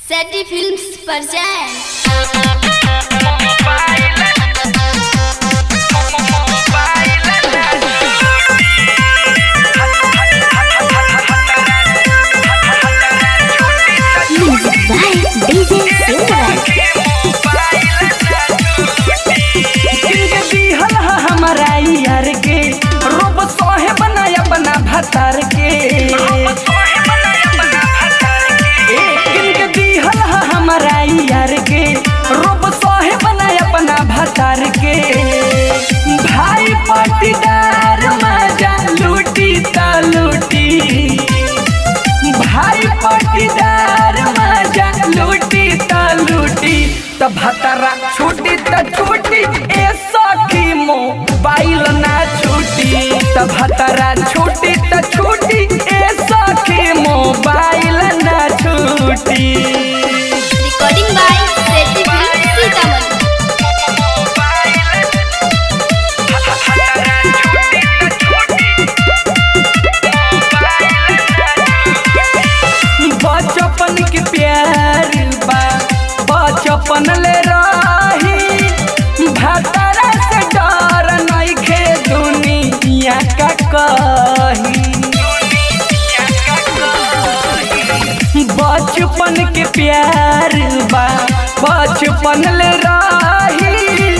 सेटी films present भतार के हमारा यार के रोब सोहे बना अपना भतार के भाई पटीदार मजा लूटी ता लूटी भाई पटीदार मजा लूटी ता लूटी त भतारा छूटी त छूटी ए सखी मोबाइल ना छूटी त भतारा छूटी त छूटी ए सखी मोबाइल ना छूटी। Recording by Seti films Sitamarhi. बचपन के प्यार बा बचपन ले रही भतारा से डर नइखे दुनिया का कही बचपन के प्यार बा बचपन ले रही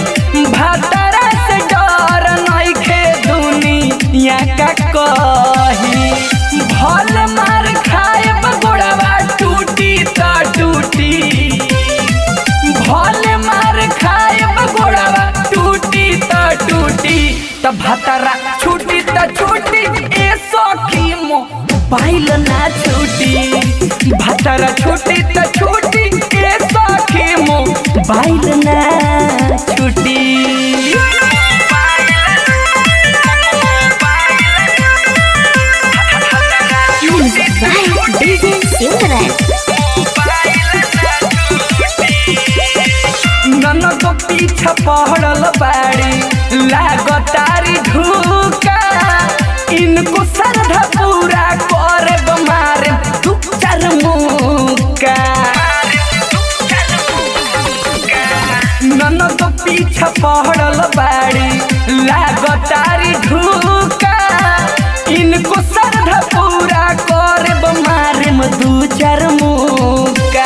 भतारा से डर नइखे दुनिया का कही भल मार खाए गोड़वा टूटी ता टूटी भल मार खाए गोड़वा टूटी ता टूटी त भतारा छूटी त छूटी ए सखी मोबाइल ना छूटी भतारा छूटी त छूटी ए सखी मोबाइल ना छूटी। ननद पीछा पड़ल बाड़ी लागतारी ढूका इनको श्रद्धा पूरा करे मारे दू चार मुक्का ननद पीछा पड़ल बाड़ी लागतारी ढूका इनको श्रद्धा पूरा करे मारे दू चार मुक्का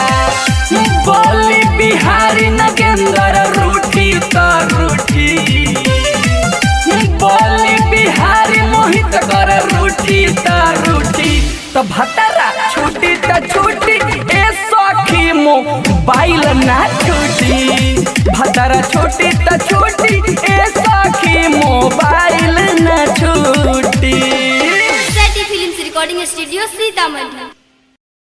बोली बिहारी नगेंद्र रूठी तो रूठी बोली बिहारी मोहित कर रूठी तो रूठी तो भतारा छूटी तो छूटी ए सखी मोबाइल ना छूटी भतारा छूटी तो छूटी ए सखी मोबाइल ना छूटी। सेटी फिल्म्स रिकॉर्डिंग स्टूडियो सीतामढ़ी।